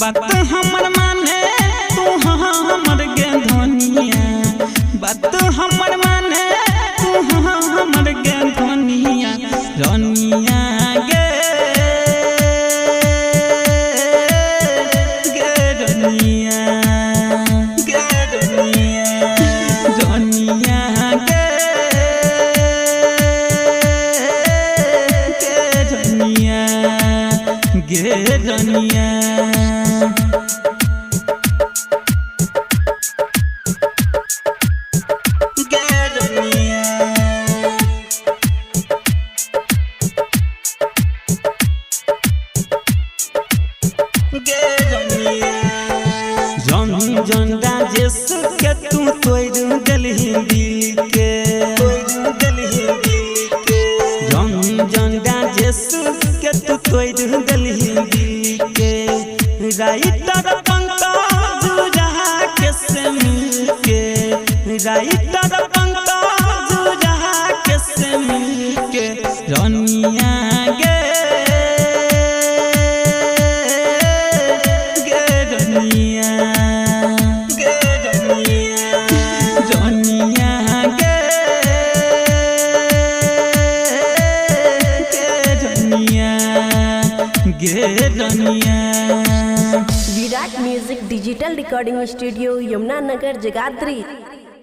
बात हमर माने तू हमर गे धनिया बात हमर माने तू हमर गे धनिया रनिया गे रनिया गे रनिया रंजन राजेश के तू तोड़ दिलही दिल के रंजन राजेश के तू तोड़ दिलही दिल के राइटर पंकज रहा के से मिल के राइटर पंकज रहा के से मिल के रनिया गे रनिया Virat music digital recording studio Yamunanagar Jagadhri.